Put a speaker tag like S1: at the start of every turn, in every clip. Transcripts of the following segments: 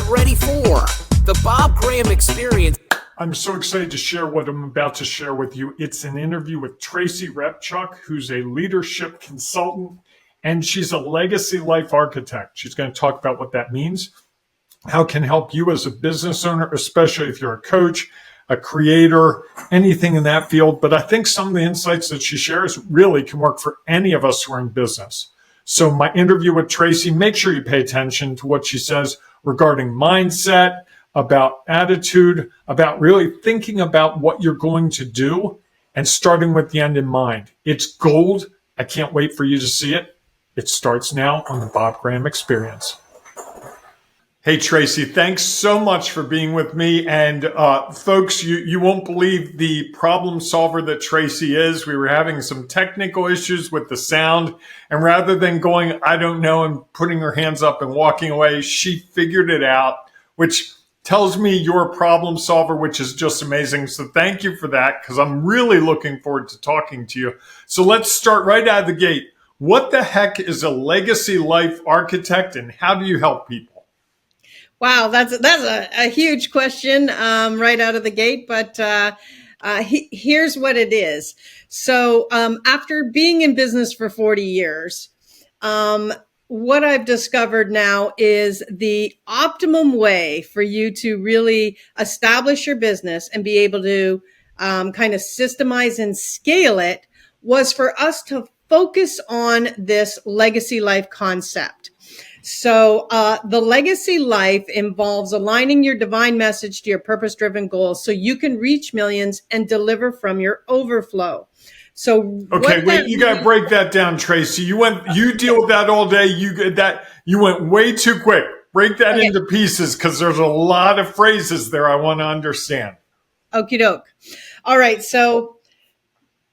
S1: ready for the Bob Graham Experience.
S2: I'm so excited to share what I'm about to share with you. It's an interview with Tracy Repchuk, who's a leadership consultant, and she's a legacy life architect. She's going to talk about what that means, how it can help you as a business owner, especially if you're a coach, a creator, anything in that field. But I think some of the insights that she shares really can work for any of us who are in business. So my interview with Tracy, make sure you pay attention to what she says regarding mindset, about attitude, about really thinking about what you're going to do and starting with the end in mind. It's gold. I can't wait for you to see it. It starts now on the Bob Graham Experience. Hey, Tracy, thanks so much for being with me. And folks, you won't believe the problem solver that Tracy is. We were having some technical issues with the sound. And rather than going, I don't know, and putting her hands up and walking away, she figured it out, which tells me you're a problem solver, which is just amazing. So thank you for that, because I'm really looking forward to talking to you. So let's start right out of the gate. What the heck is a legacy life architect, and how do you help people?
S3: Wow, that's a huge question right out of the gate, but here's what it is. So after being in business for 40 years, what I've discovered now is the optimum way for you to really establish your business and be able to kind of systemize and scale it was for us to focus on this legacy life concept. So the legacy life involves aligning your divine message to your purpose-driven goals so you can reach millions and deliver from your overflow. So
S2: okay, wait, you got to break that down, Tracy. You deal with that all day. You went way too quick. Break that into pieces, because there's a lot of phrases there I want to understand.
S3: Okie doke. All right. So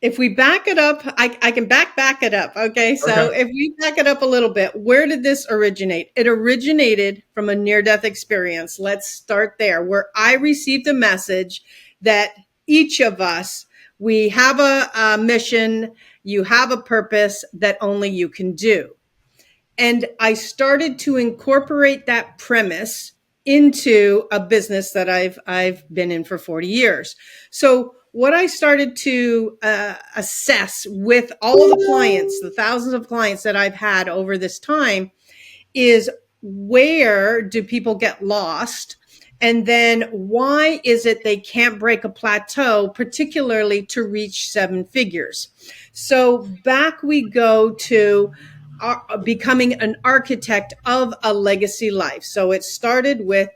S3: if we back it up, I can back it up. Okay. So if we back it up a little bit, where did this originate? It originated from a near-death experience. Let's start there, where I received a message that each of us, we have a mission, you have a purpose that only you can do. And I started to incorporate that premise into a business that I've been in for 40 years. So what I started to assess with all of the clients, the thousands of clients that I've had over this time, is where do people get lost? And then why is it they can't break a plateau, particularly to reach seven figures? So back we go to becoming an architect of a legacy life. So it started with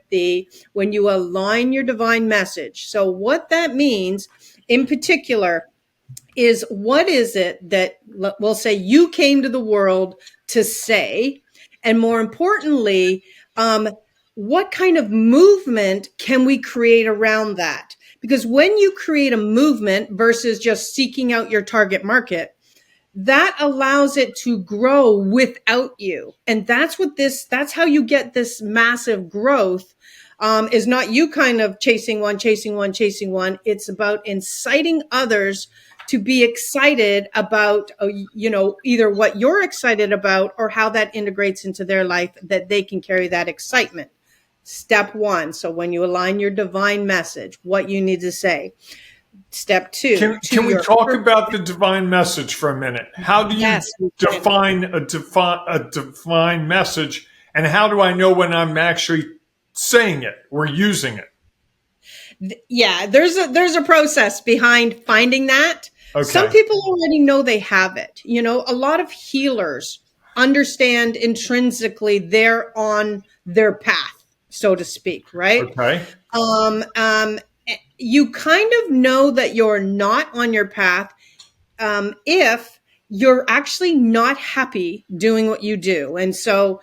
S3: when you align your divine message. So what that means in particular is, what is it that we'll say you came to the world to say? And more importantly, what kind of movement can we create around that? Because when you create a movement versus just seeking out your target market, that allows it to grow without you. And that's how you get this massive growth, is not you kind of chasing one. It's about inciting others to be excited about, either what you're excited about or how that integrates into their life, that they can carry that excitement. Step one. So when you align your divine message, what you need to say. Step two.
S2: Can we talk about the divine message for a minute? How do you define a divine message, and how do I know when I'm actually saying it or using it?
S3: Yeah, there's a process behind finding that. Okay. Some people already know they have it. A lot of healers understand intrinsically they're on their path, so to speak, right?
S2: Okay.
S3: You kind of know that you're not on your path if you're actually not happy doing what you do. And so,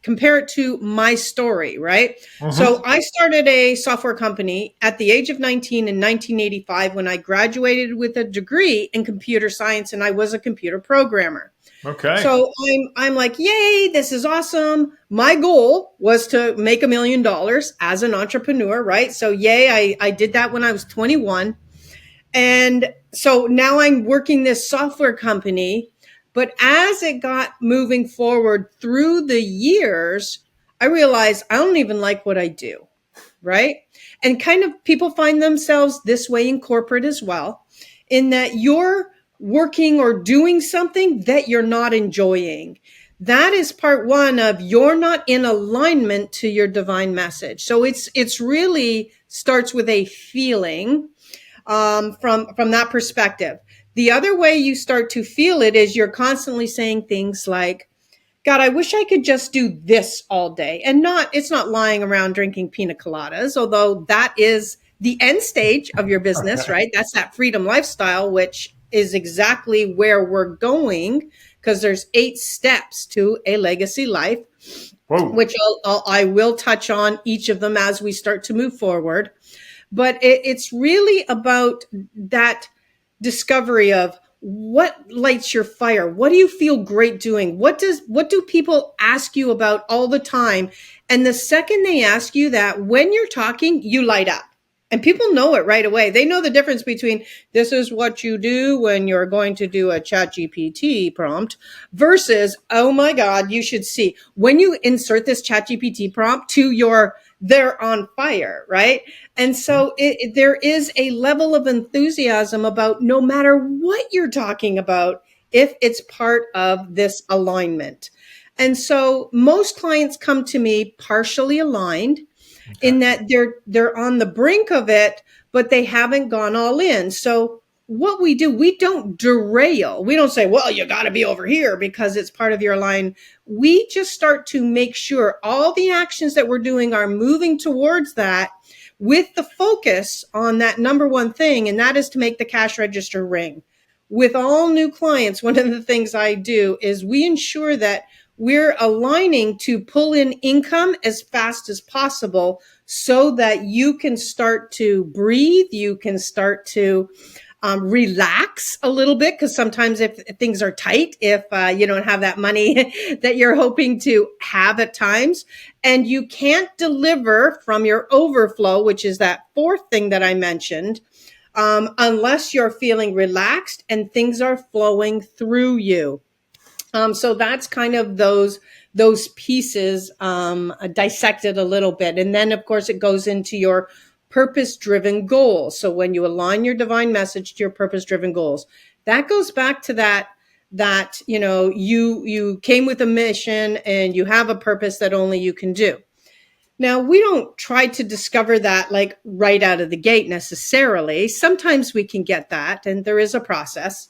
S3: compare it to my story, right? Uh-huh. So I started a software company at the age of 19 in 1985 when I graduated with a degree in computer science, and I was a computer programmer.
S2: Okay.
S3: So I'm like, yay, this is awesome. My goal was to make $1 million as an entrepreneur, right? So yay, I did that when I was 21. And so now I'm working this software company. But as it got moving forward through the years, I realize I don't even like what I do, right? And kind of people find themselves this way in corporate as well, in that you're working or doing something that you're not enjoying. That is part one of you're not in alignment to your divine message. So it's really starts with a feeling from that perspective. The other way you start to feel it is you're constantly saying things like, God, I wish I could just do this all day. And it's not lying around drinking pina coladas, although that is the end stage of your business, right? That's that freedom lifestyle, which is exactly where we're going, because there's 8 steps to a legacy life,
S2: Whoa.
S3: which I will touch on each of them as we start to move forward. But it's really about that discovery of what lights your fire. What do you feel great doing? What do people ask you about all the time? And the second they ask you that, when you're talking, you light up. And people know it right away. They know the difference between this is what you do when you're going to do a ChatGPT prompt versus, oh my God, you should see when you insert this ChatGPT prompt to they're on fire, right? And so there is a level of enthusiasm about no matter what you're talking about, if it's part of this alignment. And so most clients come to me partially aligned, in that they're on the brink of it, but they haven't gone all in. So what we do, we don't derail. We don't say, well, you got to be over here because it's part of your line. We just start to make sure all the actions that we're doing are moving towards that, with the focus on that number one thing, and that is to make the cash register ring. With all new clients, one of the things I do is we ensure that we're aligning to pull in income as fast as possible so that you can start to breathe, you can start to relax a little bit, because sometimes if things are tight, if you don't have that money that you're hoping to have at times, and you can't deliver from your overflow, which is that fourth thing that I mentioned, unless you're feeling relaxed and things are flowing through you. So that's kind of those pieces dissected a little bit. And then, of course, it goes into your purpose-driven goals. So when you align your divine message to your purpose-driven goals, that goes back to that you came with a mission and you have a purpose that only you can do. Now, we don't try to discover that like right out of the gate necessarily. Sometimes we can get that, and there is a process.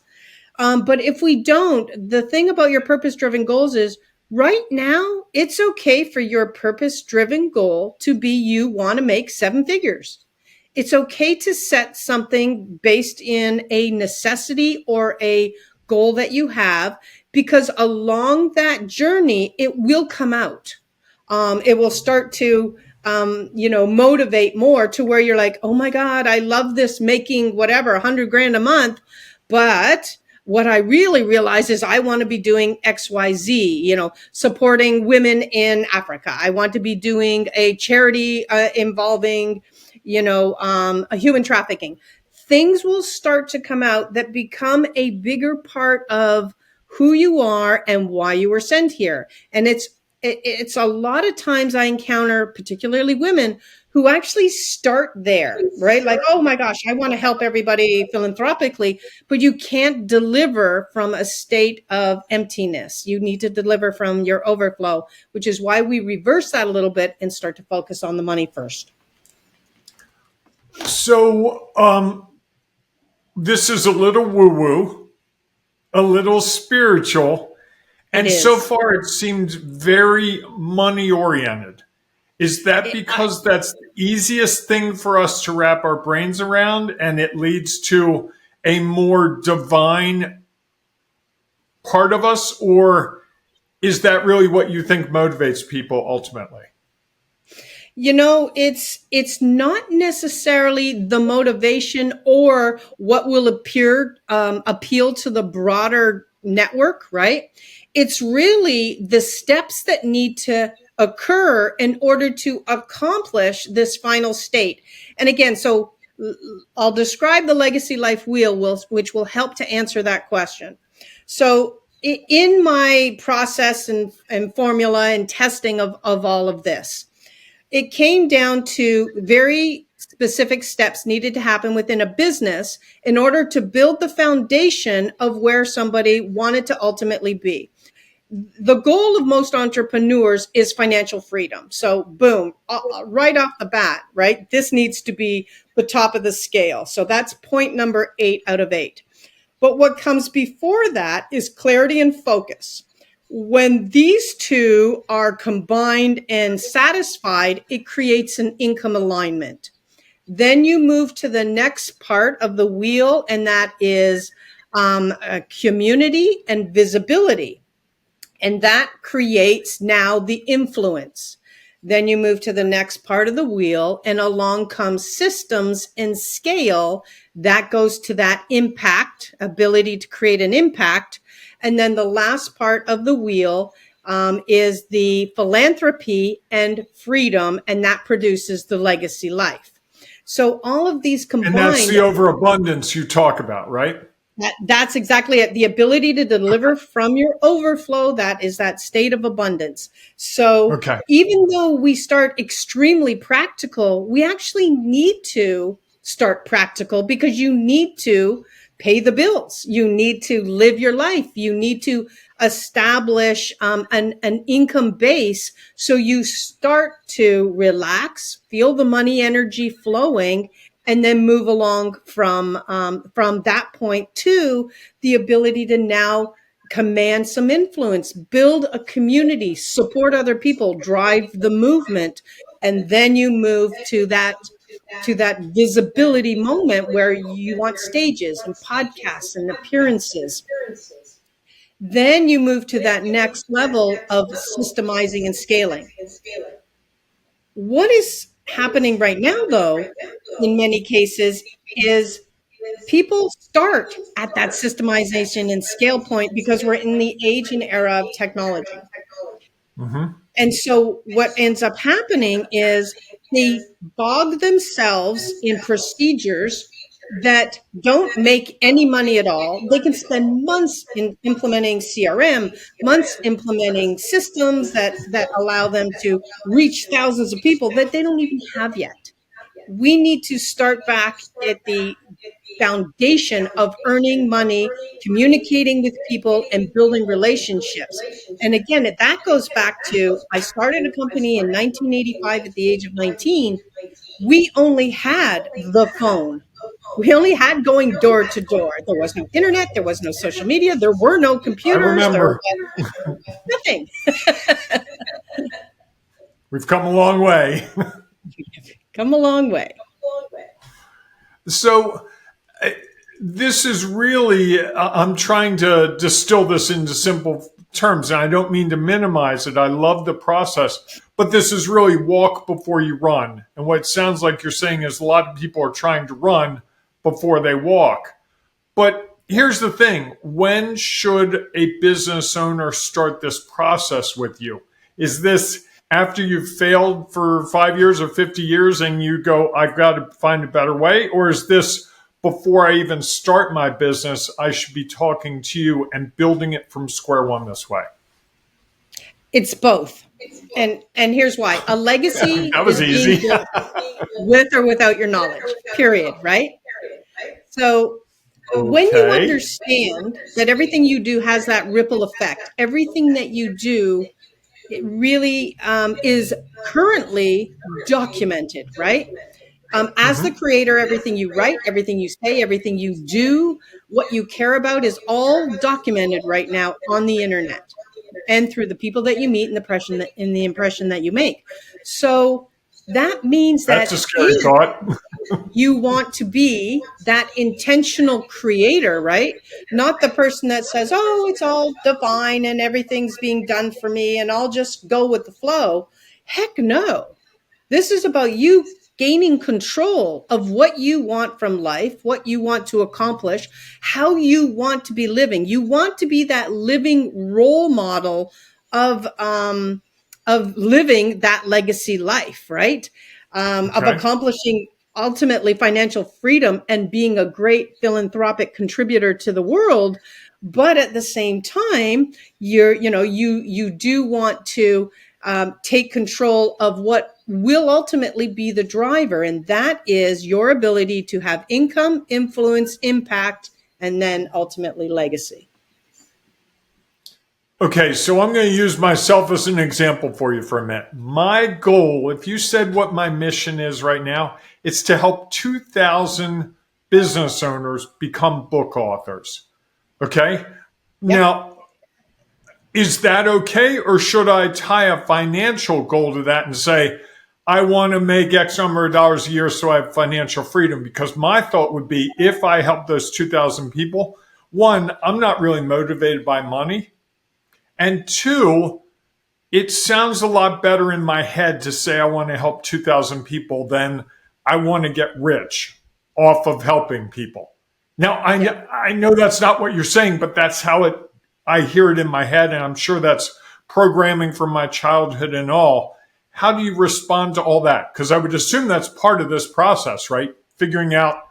S3: But if we don't, the thing about your purpose-driven goals is right now, it's okay for your purpose-driven goal to be you want to make 7 figures. It's okay to set something based in a necessity or a goal that you have, because along that journey, it will come out. It will start to motivate more to where you're like, oh my God, I love this, making whatever, 100 grand a month. But what I really realize is I want to be doing XYZ, supporting women in Africa. I want to be doing a charity involving, a human trafficking. Things will start to come out that become a bigger part of who you are and why you were sent here. And it's a lot of times I encounter, particularly women, who actually start there, right? Like, oh my gosh, I want to help everybody philanthropically, but you can't deliver from a state of emptiness. You need to deliver from your overflow, which is why we reverse that a little bit and start to focus on the money first.
S2: So this is a little woo-woo, a little spiritual, and so far it seems very money-oriented. Is that because that's the easiest thing for us to wrap our brains around, and it leads to a more divine part of us? Or is that really what you think motivates people ultimately?
S3: It's not necessarily the motivation or what will appeal to the broader network, right? It's really the steps that need to occur in order to accomplish this final state. And again, so I'll describe the legacy life wheel, which will help to answer that question. So in my process and formula and testing of all of this, it came down to very specific steps needed to happen within a business in order to build the foundation of where somebody wanted to ultimately be. The goal of most entrepreneurs is financial freedom. So boom, right off the bat, right? This needs to be the top of the scale. So that's point number 8 out of 8. But what comes before that is clarity and focus. When these two are combined and satisfied, it creates an income alignment. Then you move to the next part of the wheel, and that is community and visibility. And that creates now the influence. Then you move to the next part of the wheel, and along comes systems and scale. That goes to that impact, ability to create an impact. And then the last part of the wheel is the philanthropy and freedom, and that produces the legacy life. So all of these combined.
S2: And that's the overabundance you talk about, right?
S3: That's exactly it. The ability to deliver from your overflow, that is that state of abundance. So even though we start extremely practical, we actually need to start practical because you need to pay the bills. You need to live your life. You need to establish an income base. So you start to relax, feel the money energy flowing, and then move along from that point to the ability to now command some influence, build a community, support other people, drive the movement. And then you move to that visibility moment where you want stages and podcasts and appearances. Then you move to that next level of systemizing and scaling. What is happening right now, though, in many cases, is people start at that systemization and scale point because we're in the age and era of technology.
S2: Mm-hmm.
S3: And so what ends up happening is they bog themselves in procedures that don't make any money at all. They can spend months in implementing CRM, months implementing systems that allow them to reach thousands of people that they don't even have yet. We need to start back at the foundation of earning money, communicating with people, and building relationships. And again, that goes back to, I started a company in 1985 at the age of 19. We only had the phone. We only had going door to door. There was no internet. There was no social media. There were no computers.
S2: I remember.
S3: There was nothing.
S2: We've come a long way.
S3: Come a long way.
S2: So this is really, I'm trying to distill this into simple terms, and I don't mean to minimize it. I love the process, but this is really walk before you run. And what it sounds like you're saying is a lot of people are trying to run before they walk. But here's the thing. When should a business owner start this process with you? Is this after you've failed for 5 years or 50 years and you go, I've got to find a better way? Or is this before I even start my business, I should be talking to you and building it from square one this way?
S3: It's both. And here's why. A legacy
S2: that was
S3: is
S2: easy.
S3: being built with or without your knowledge, period, right? So when you understand that everything you do has that ripple effect, everything that you do, it really is currently documented, right? As the creator, everything you write, everything you say, everything you do, what you care about is all documented right now on the internet and through the people that you meet and the impression that you make. So that means
S2: that's a scary thought.
S3: You want to be that intentional creator, right? Not the person that says, oh, it's all divine and everything's being done for me and I'll just go with the flow. Heck no. This is about you gaining control of what you want from life, what you want to accomplish, how you want to be living. You want to be that living role model of living that legacy life, right? Of accomplishing ultimately financial freedom and being a great philanthropic contributor to the world. But at the same time, you do want to take control of what will ultimately be the driver, and that is your ability to have income, influence, impact, and then ultimately legacy.
S2: Okay, so I'm going to use myself as an example for you for a minute. My goal, if you said what my mission is right now, it's to help 2,000 business owners become book authors. Okay?
S3: Yep.
S2: Now, is that okay? Or should I tie a financial goal to that and say, I want to make X number of dollars a year so I have financial freedom? Because my thought would be if I help those 2,000 people, one, I'm not really motivated by money. And two, it sounds a lot better in my head to say I want to help 2,000 people than I want to get rich off of helping people. Now, I know that's not what you're saying, but that's how I hear it in my head. And I'm sure that's programming from my childhood and all. How do you respond to all that? Because I would assume that's part of this process, right? Figuring out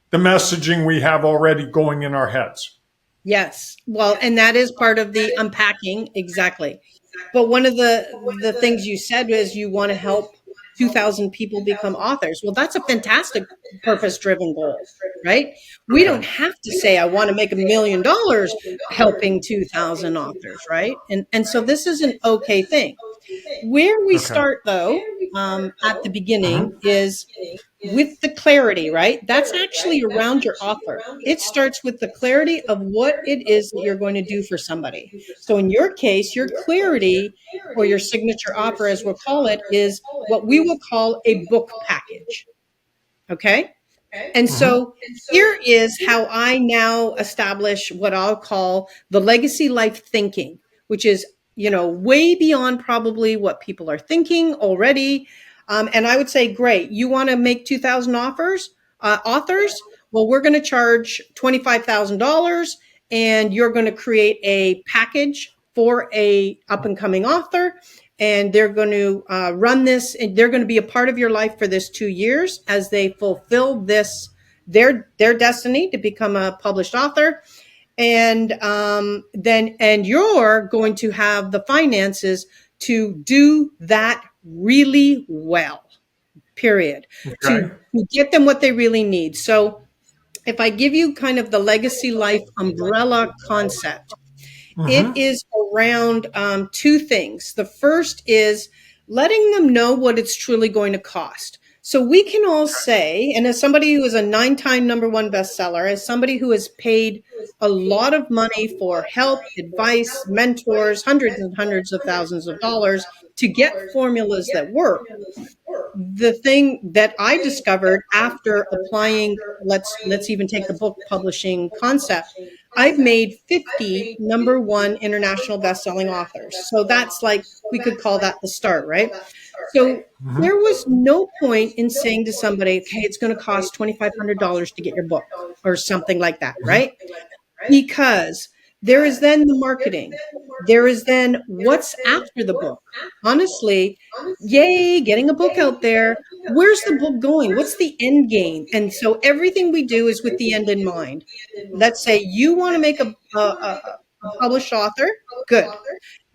S2: the messaging we have already going in our heads.
S3: Yes. Well, and that is part of the unpacking. Exactly. But one of the things you said is you want to help 2,000 people become authors. Well, that's a fantastic purpose driven goal, right? We don't have to say, I want to make $1 million helping 2,000 authors, right? And so this is an okay thing. Where we start, though, at the beginning is with the clarity, right? That's actually around your offer. It starts with the clarity of what it is that you're going to do for somebody. So in your case, your clarity or your signature offer, as we'll call it, is what we will call a book package. Okay? And so here is how I now establish what I'll call the legacy life thinking, which is, way beyond probably what people are thinking already. And I would say, great, you want to make 2,000 authors? Well, we're going to charge $25,000 and you're going to create a package for a up and coming author. And they're going to run this, and they're going to be a part of your life for this 2 years as they fulfill their destiny to become a published author. And then you're going to have the finances to do that really well, period, to get them what they really need. So if I give you kind of the legacy life umbrella concept, it is around two things. The first is letting them know what it's truly going to cost. So we can all say, and as somebody who is a 9-time #1 bestseller, as somebody who has paid a lot of money for help, advice, mentors, hundreds and hundreds of thousands of dollars to get formulas that work, the thing that I discovered after applying, let's even take the book publishing concept, I've made 50 #1 international best-selling authors. So that's like, we could call that the start, right? So there was no point in saying to somebody, okay, it's going to cost $2,500 to get your book or something like that, right? Because there is then the marketing. There is then what's after the book. Honestly, yay, getting a book out there. Where's the book going? What's the end game? And so everything we do is with the end in mind. Let's say you want to make a published author. Good.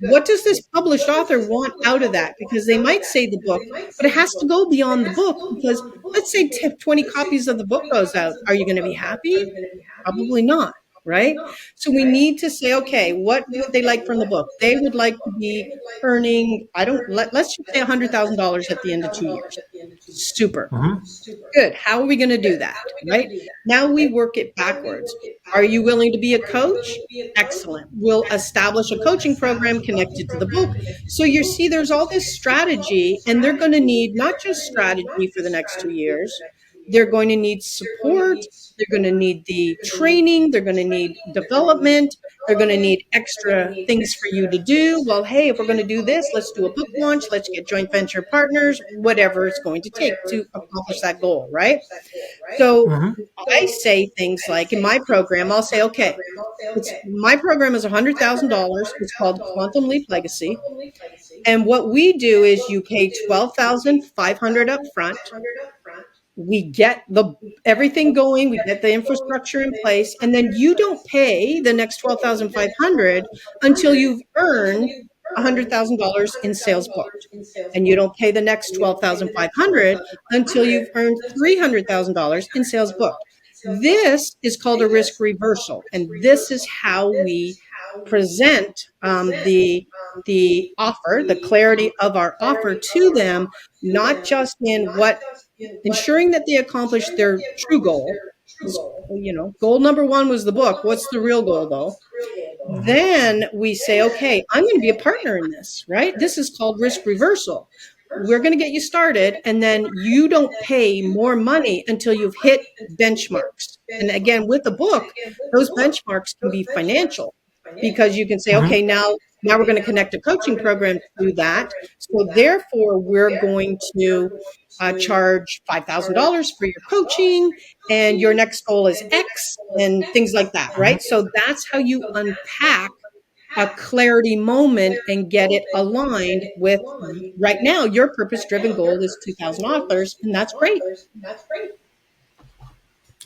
S3: What does this published author want out of that? Because they might say the book, but it has to go beyond the book, because let's say 20 copies of the book goes out. Are you going to be happy? Probably not. Right? So we need to say, okay, what would they like from the book? They would like to be earning, let's just say $100,000 at the end of 2 years. Super. Good. How are we going to do that? Right? Now we work it backwards. Are you willing to be a coach? Excellent. We'll establish a coaching program connected to the book. So you see, there's all this strategy, and they're going to need not just strategy for the next 2 years. They're going to need support. They're going to need the training. They're going to need development. They're going to need extra things for you to do. Well, hey, if we're going to do this, let's do a book launch. Let's get joint venture partners, whatever it's going to take to accomplish that goal, right? So I say things like, in my program, I'll say, okay, my program is $100,000. It's called Quantum Leap Legacy. And what we do is you pay $12,500 up front. we get everything going, we get the infrastructure in place, and then you don't pay the next 12,500 until you've earned $100,000 in sales booked. And you don't pay the next 12,500 until you've earned $300,000 in sales booked. This is called a risk reversal, and this is how we present the offer, the clarity of our offer to them, not just in what ensuring that they accomplish their true goal. Goal number one was the book. What's the real goal, though? Then we say, okay, I'm going to be a partner in this, right? This is called risk reversal. We're going to get you started, and then you don't pay more money until you've hit benchmarks. And again, with the book, those benchmarks can be financial, because you can say, okay, now we're going to connect a coaching program to that. So therefore, we're going to charge $5,000 for your coaching, and your next goal is X, and things like that, right? So that's how you unpack a clarity moment and get it aligned with, right now, your purpose-driven goal is 2,000 authors, and that's great.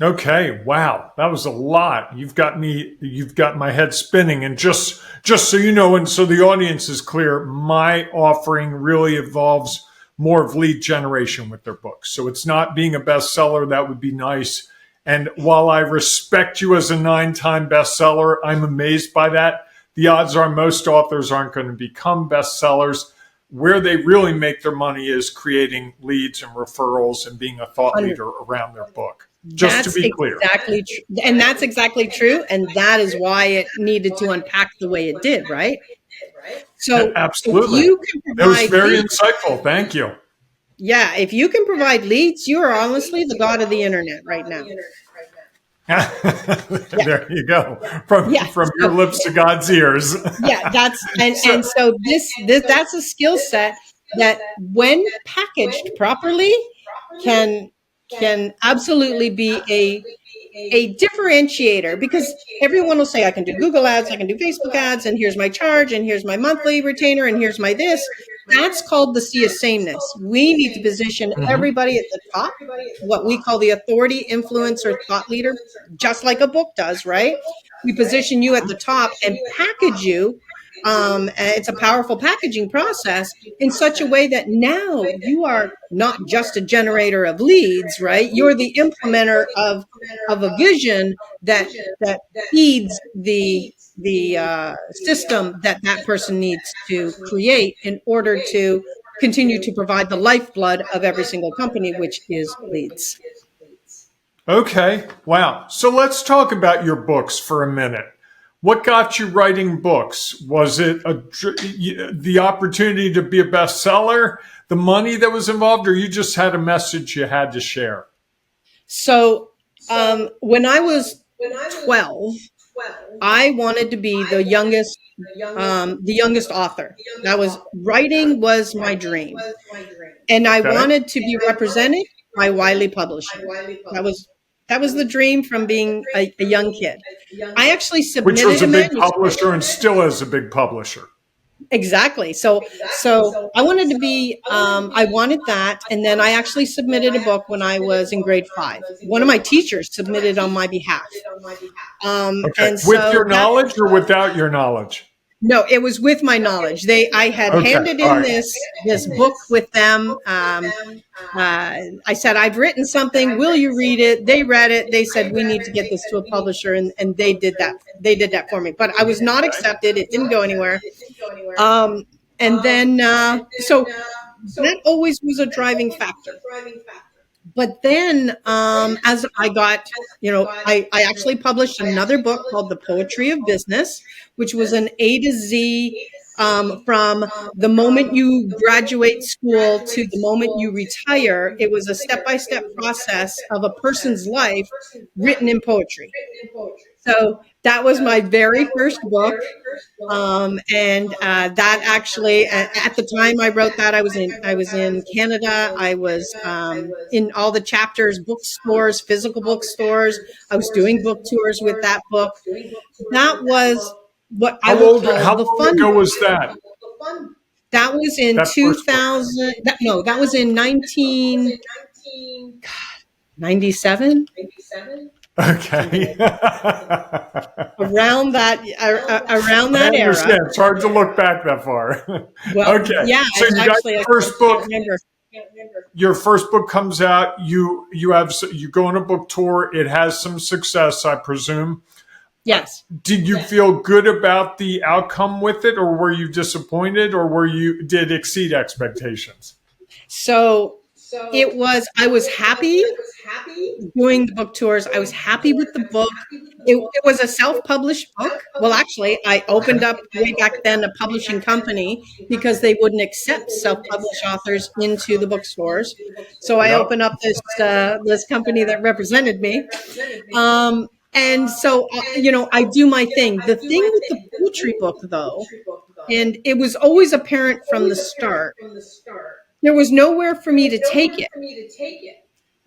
S2: Okay, wow, that was a lot. You've got my head spinning. And just so you know, and so the audience is clear, my offering really involves more of lead generation with their books. So it's not being a bestseller. That would be nice. And while I respect you as a 9-time bestseller, I'm amazed by that. The odds are most authors aren't going to become bestsellers. Where they really make their money is creating leads and referrals and being a thought leader around their book. Just to be clear.
S3: Exactly true. And that's exactly true. And that is why it needed to unpack the way it did, right? So
S2: absolutely.
S3: If you can provide,
S2: it was very insightful. Thank you.
S3: Yeah. If you can provide leads, you are honestly the god of the internet right now.
S2: There you go. From your lips to God's ears.
S3: Yeah, and so that's a skill set that, when packaged properly, can absolutely be a differentiator, because everyone will say, I can do Google ads, I can do Facebook ads, and here's my charge, and here's my monthly retainer, and here's my this. That's called the sea of sameness. We need to position everybody at the top, what we call the authority, influencer, thought leader, just like a book does, right? We position you at the top and package you. It's a powerful packaging process in such a way that now you are not just a generator of leads, right? You're the implementer of a vision that feeds the system that person needs to create in order to continue to provide the lifeblood of every single company, which is leads.
S2: Okay. Wow. So let's talk about your books for a minute. What got you writing books? Was it the opportunity to be a bestseller, the money that was involved, or you just had a message you had to share?
S3: So when I was 12, I wanted to be the youngest author. Writing was my dream, and I wanted to be represented by Wiley Publishing. That was the dream from being a young kid. I actually submitted,
S2: which was a big publisher and still is a big publisher.
S3: Exactly. So I wanted to be, I wanted that. And then I actually submitted a book when I was in grade 5. One of my teachers submitted on my behalf.
S2: And with your knowledge or without your knowledge?
S3: No, it was with my knowledge. I had handed in this book with them. I said, I've written something. Will you read it? They read it. They said, we need to get this to a publisher. And they did that. They did that for me. But I was not accepted. It didn't go anywhere. And then, so that always was a driving factor. But then as I got, I actually published another book called The Poetry of Business, which was an A to Z from the moment you graduate school to the moment you retire. It was a step-by-step process of a person's life written in poetry. So that was my very first book. And that actually, at the time I wrote that, I was in Canada. I was in all the chapters, bookstores, physical bookstores. I was doing book tours with that book. That was what I would call the fun.
S2: How long ago was that?
S3: That was in 2000. That was in 19. 97.
S2: Okay.
S3: Around that around
S2: I
S3: that era.
S2: understand. It's hard to look back that far.
S3: Well,
S2: Okay.
S3: yeah,
S2: So you got
S3: actually,
S2: your
S3: I
S2: first
S3: can't
S2: book.
S3: remember.
S2: Your first book comes out. You go on a book tour. It has some success, I presume.
S3: Yes.
S2: Did you feel good about the outcome with it, or were you disappointed, or did it exceed expectations?
S3: So I was happy doing the book tours. I was happy with the book. It was a self-published book. Well, actually, I opened up way back then a publishing company because they wouldn't accept self-published authors into the bookstores. So I
S2: Yep.
S3: opened up this company that represented me. And so, I do my thing. The thing with the poetry book, though, and it was always apparent from the start, there was nowhere for me to take it,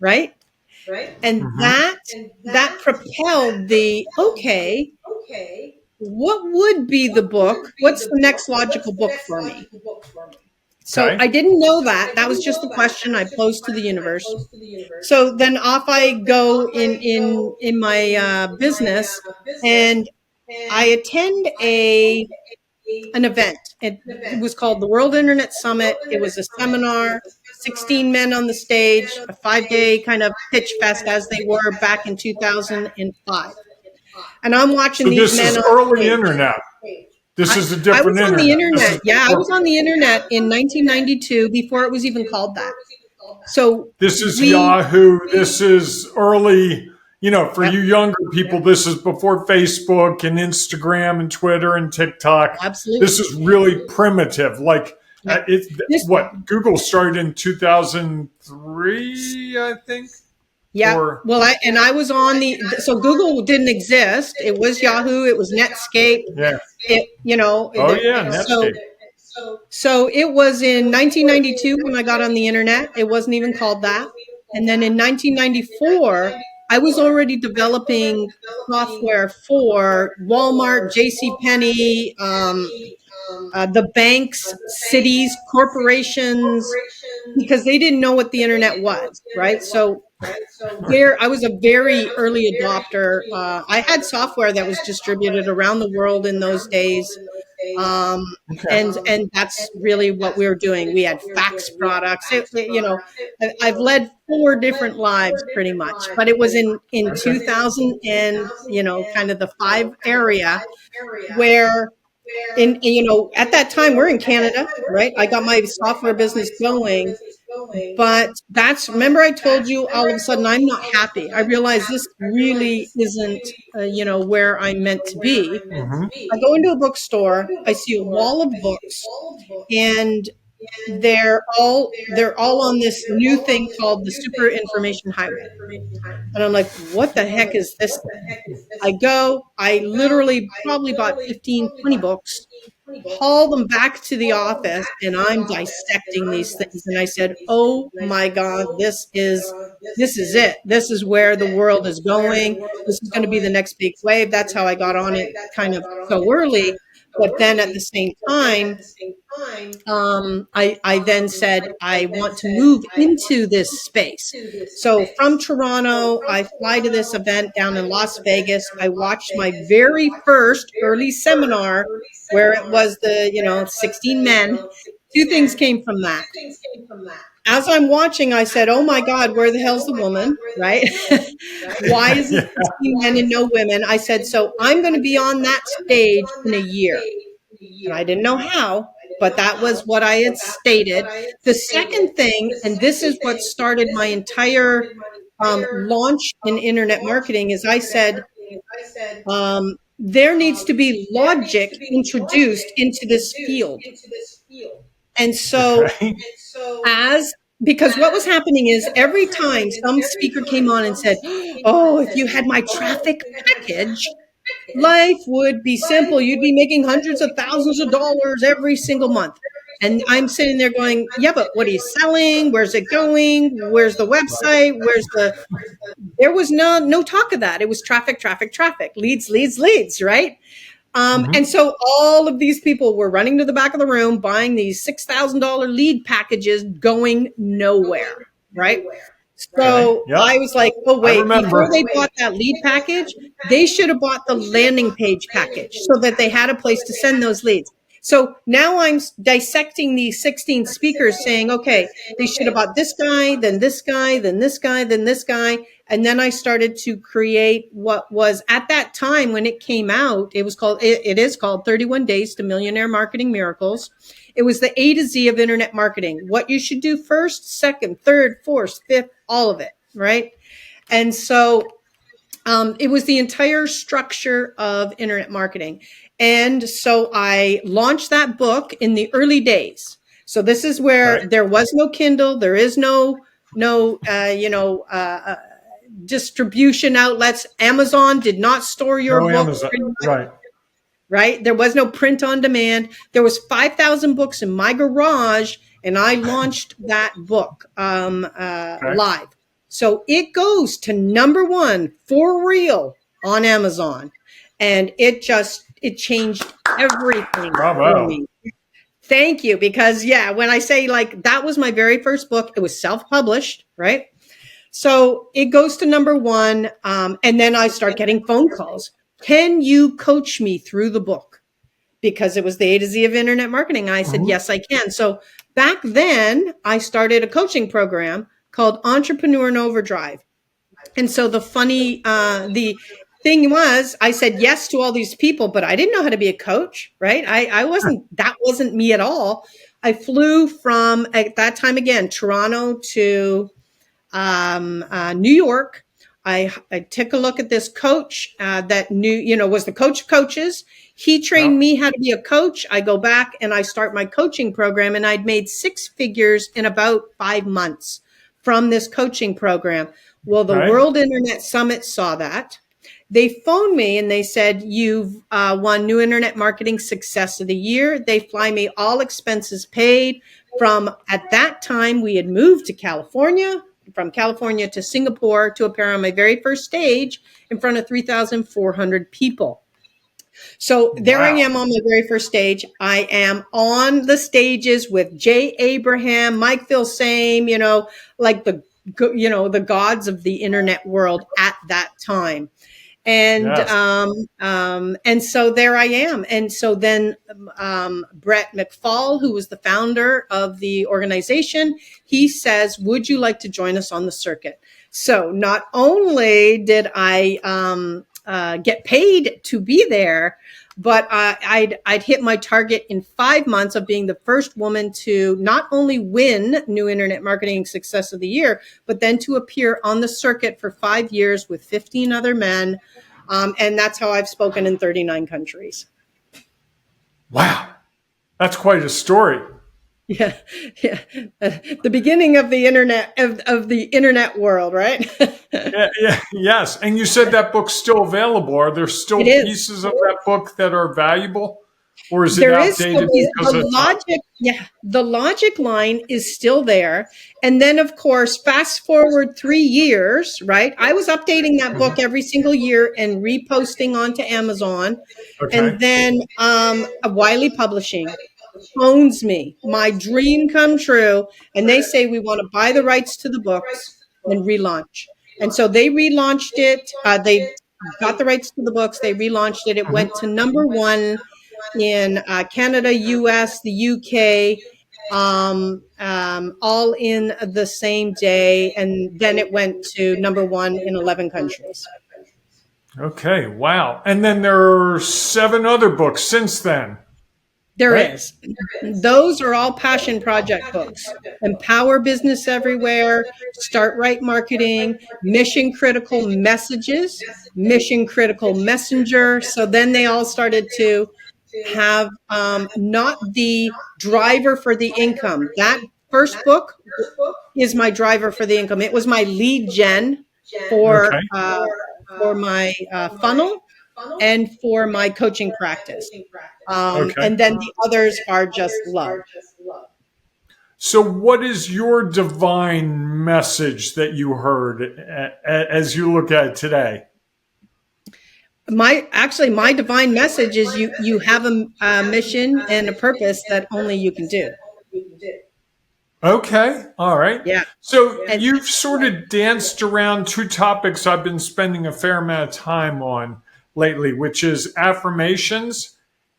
S3: right? And
S2: Mm-hmm.
S3: that propelled okay, what would be the book? What's the next logical book for me? So
S2: Okay.
S3: I didn't know that. That was just the question I posed to the universe. So then off I go in my business, and I attend an event. It was called the World Internet Summit. It was a seminar, 16 men on the stage, a 5-day kind of pitch fest as they were back in 2005. And I'm watching
S2: So
S3: these
S2: this
S3: men
S2: is
S3: on
S2: early
S3: stage.
S2: internet. This is a
S3: I was
S2: different
S3: on the
S2: internet. This is
S3: internet. Yeah, I was
S2: before,
S3: on the internet in 1992 before it was even called that. So
S2: this is
S3: we,
S2: Yahoo. This is early. For
S3: yep,
S2: you younger people, this is before Facebook and Instagram and Twitter and TikTok. This
S3: absolutely.
S2: is really primitive. Like
S3: Yep. This,
S2: what Google started in 2003, I think.
S3: yeah.
S2: Or
S3: Well, I was on so Google didn't exist. It was Yahoo. It was Netscape.
S2: yeah.
S3: It,
S2: Oh yeah,
S3: so
S2: Netscape.
S3: it was in 1992 when I got on the internet. It wasn't even called that. And then in 1994, I was already developing software for Walmart, J.C. Penney, the banks, cities, corporations, because they didn't know what the internet was, right? So I was a very early adopter. I had software that was distributed around the world in those days. Um,
S2: Okay.
S3: and that's really what we were doing. We had fax products. I've led 4 different lives pretty much, but it was in 2000 and, kind of the 5 area where at that time we're in Canada, right? I got my software business going, but remember I told you all of a sudden I'm not happy. I realize this really isn't, where I'm meant to be.
S2: Mm-hmm.
S3: I go into a bookstore, I see a wall of books, and they're all on this new thing called the Super Information Highway. And I'm like, what the heck is this thing? I literally probably bought 15, 20 books, haul them back to the office, and I'm dissecting these things. And I said, oh my God, this is it. This is where the world is going. This is going to be the next big wave. That's how I got on it kind of so early. But then at the same time, I then said, I want to move into this space. So from Toronto, I fly to this event down in Las Vegas. I watched my very first early seminar where it was 16 men. 2 things came from that. As I'm watching, I said, oh my God, where the hell's the woman, right? Why is it
S2: Yeah.
S3: 16 men and no women? I said, so I'm going to be on that stage in a year. And I didn't know how, but that was what I had stated. The second thing, and this is what started my entire launch in internet marketing, is I said, there needs to be logic introduced into this field. And so
S2: Okay.
S3: because what was happening is every time some speaker came on and said, oh, if you had my traffic package, life would be simple. You'd be making hundreds of thousands of dollars every single month. And I'm sitting there going, yeah, but what are you selling? Where's it going? Where's the website? There was no talk of that. It was traffic, traffic, traffic, leads, leads, leads, right?
S2: Mm-hmm.
S3: And so all of these people were running to the back of the room, buying these $6,000 lead packages, going nowhere, right?
S2: Okay.
S3: So
S2: Yep.
S3: I was like, oh,
S2: I
S3: wait, before
S2: remember.
S3: they bought that lead package, they should have bought the landing page package so that they had a place to send those leads. So now I'm dissecting these 16 speakers saying, okay, they should have bought this guy, then this guy, then this guy, then this guy. And then I started to create what was at that time when it came out, it is called 31 Days to Millionaire Marketing Miracles. It was the A to Z of internet marketing. What you should do first, second, third, fourth, fifth, all of it, right? And so it was the entire structure of internet marketing. And so I launched that book in the early days. So this is where
S2: Okay.
S3: there was no Kindle, there is no distribution outlets. Amazon did not store your
S2: No
S3: book,
S2: Amazon. Right.
S3: right? There was no print on demand. There was 5,000 books in my garage, and I launched that book
S2: Okay.
S3: live. So it goes to #1 for real on Amazon, and it changed everything for
S2: Bravo.
S3: me. Thank you, because when I say like that was my very first book, it was self-published, right? So it goes to #1, and then I start getting phone calls. Can you coach me through the book? Because it was the A to Z of internet marketing. I said,
S2: Mhm.
S3: yes, I can. So back then, I started a coaching program called Entrepreneur in Overdrive. And so the thing was, I said yes to all these people, but I didn't know how to be a coach, right? That wasn't me at all. I flew from, at that time again, Toronto to New York. I took a look at this coach that was the coach of coaches. He trained
S2: Yep.
S3: me how to be a coach. I go back and I start my coaching program, and I'd made 6 figures in about 5 months from this coaching program. Well, the
S2: Okay.
S3: World Internet Summit saw that. They phoned me and they said, you've won New Internet Marketing Success of the Year. They fly me all expenses paid. From at that time, we had moved to California, from California to Singapore to appear on my very first stage in front of 3,400 people. So there I
S2: Wow.
S3: am on my very first stage. I am on the stages with Jay Abraham, Mike Filsame, like the gods of the internet world at that time.
S2: Yes.
S3: And so there I am. And so then Brett McFall, who was the founder of the organization, he says, would you like to join us on the circuit? So not only did I get paid to be there, but I'd hit my target in 5 months of being the first woman to not only win New Internet Marketing Success of the Year, but then to appear on the circuit for 5 years with 15 other men. And that's how I've spoken in 39 countries.
S2: Wow. That's quite a story.
S3: Yeah, yeah. The beginning of the internet of the internet world, right?
S2: Yeah, yes. And you said that book's still available. Are there still
S3: It is.
S2: pieces of that book that are valuable? Or is it
S3: There is still
S2: outdated because
S3: the
S2: of time?
S3: logic. Yeah, the logic line is still there. And then, of course, fast forward 3 years, right? I was updating that book every single year and reposting onto Amazon.
S2: Okay.
S3: And then Wiley Publishing phones me, my dream come true, and they say we want to buy the rights to the books and relaunch. And so they relaunched it. They got the rights to the books. They relaunched it. It
S2: Mhm.
S3: went to #1 in Canada, US, the UK, all in the same day. And then it went to #1 in 11 countries.
S2: Okay. Wow. And then there are 7 other books since then,
S3: There
S2: right?
S3: is. Those are all passion project books. Empower Business Everywhere, Start Right Marketing, Mission Critical Messages, Mission Critical Messenger. So then they all started to have not the driver for the income. That first book is my driver for the income. It was my lead gen
S2: Okay.
S3: for my funnel and for my coaching practice.
S2: Okay.
S3: And then the others are just love.
S2: So, what is your divine message that you heard as you look at it today?
S3: My divine message is you have a mission and a purpose that only you can do.
S2: Okay. All right.
S3: Yeah.
S2: So
S3: And
S2: you've sort of danced around two topics I've been spending a fair amount of time on lately, which is affirmations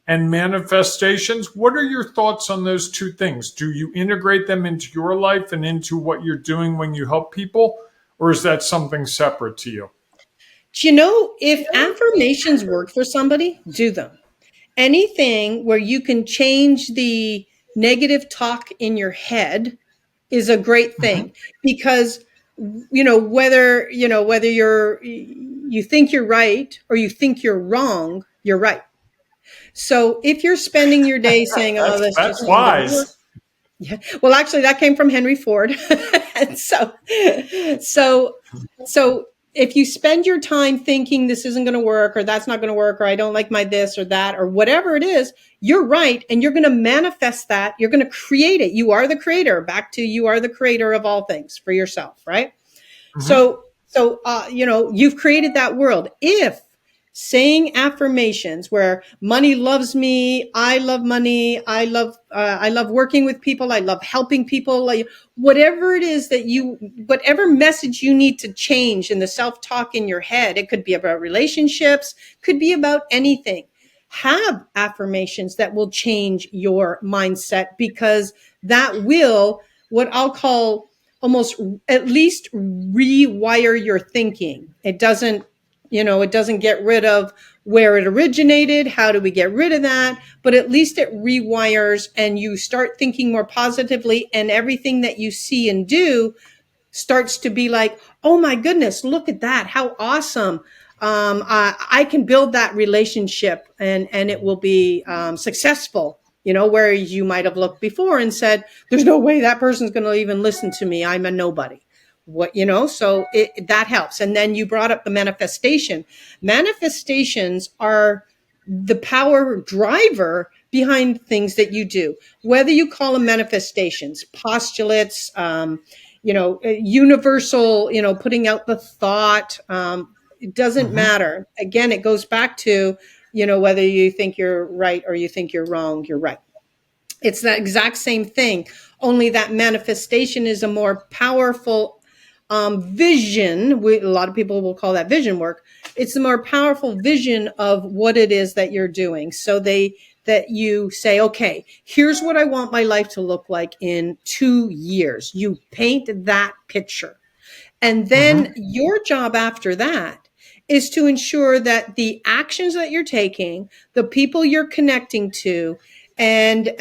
S2: and manifestations. What are your thoughts on those two things? Do you integrate them into your life and into what you're doing when you help people? Or is that something separate to you?
S3: if affirmations work for somebody, do them. Anything where you can change the negative talk in your head is a great
S2: Hmm.
S3: thing, because whether you think you're right or you think you're wrong, you're right. So if you're spending your day saying, "Oh, this
S2: That's
S3: just isn't going to work,"
S2: wise.
S3: yeah. Well, actually, that came from Henry Ford. And so, so if you spend your time thinking this isn't going to work, or that's not going to work, or I don't like my this or that, or whatever it is, you're right. And you're going to manifest that. You're going to create it. You are the creator. Back to, you are the creator of all things for yourself, right?
S2: Hmm.
S3: So you've created that world. If saying affirmations where money loves me, I love money, I love working with people, I love helping people, like whatever it is that whatever message you need to change in the self-talk in your head, it could be about relationships, could be about anything. Have affirmations that will change your mindset, because that will, what I'll call, almost at least rewire your thinking. It doesn't get rid of where it originated. How do we get rid of that? But at least it rewires, and you start thinking more positively, and everything that you see and do starts to be like, oh my goodness, look at that. How awesome. I can build that relationship, and it will be successful. Whereas you might have looked before and said, there's no way that person's going to even listen to me. I'm a nobody. That helps. And then you brought up the manifestation. Manifestations are the power driver behind things that you do, whether you call them manifestations, postulates, universal, putting out the thought. It doesn't
S2: Hmm.
S3: matter. Again, it goes back to, whether you think you're right or you think you're wrong, you're right. It's that exact same thing, only that manifestation is a more powerful vision. A lot of people will call that vision work. It's a more powerful vision of what it is that you're doing. So that you say, okay, here's what I want my life to look like in 2 years. You paint that picture. And then
S2: Hmm.
S3: your job after that is to ensure that the actions that you're taking, the people you're connecting to, and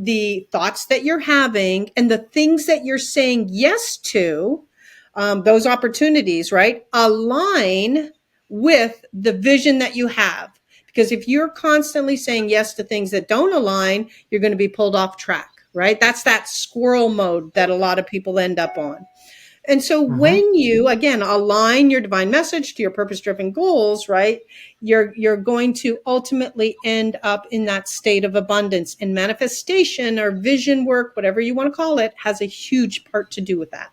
S3: the thoughts that you're having, and the things that you're saying yes to, those opportunities, right, align with the vision that you have. Because if you're constantly saying yes to things that don't align, you're going to be pulled off track, right? That's that squirrel mode that a lot of people end up on. And so
S2: Hmm.
S3: when you, again, align your divine message to your purpose-driven goals, right, you're going to ultimately end up in that state of abundance. And manifestation or vision work, whatever you want to call it, has a huge part to do with that.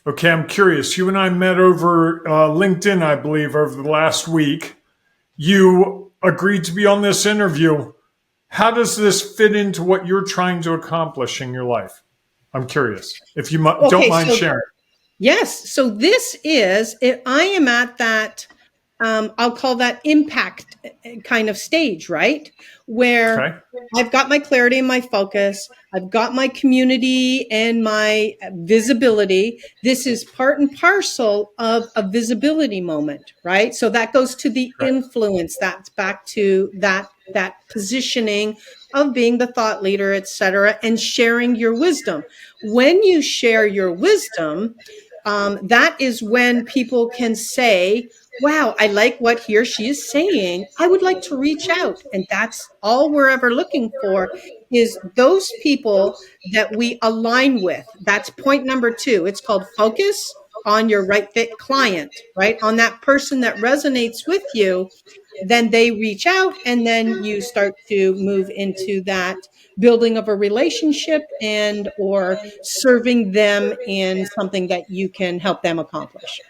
S2: Okay, I'm curious. You and I met over LinkedIn, I believe, over the last week. You agreed to be on this interview. How does this fit into what you're trying to accomplish in your life? I'm curious if you don't
S3: Okay,
S2: mind
S3: so
S2: sharing.
S3: yes, so this is, I am at that, I'll call that impact kind of stage, right? Where
S2: Okay.
S3: I've got my clarity and my focus. I've got my community and my visibility. This is part and parcel of a visibility moment, right? So that goes to the
S2: Right.
S3: influence. That's back to that positioning of being the thought leader, et cetera, and sharing your wisdom. When you share your wisdom, that is when people can say, wow, I like what he or she is saying. I would like to reach out. And that's all we're ever looking for, is those people that we align with. That's point number 2. It's called focus on your right fit client, right? On that person that resonates with you. Then they reach out, and then you start to move into that building of a relationship, and or serving them in something that you can help them accomplish.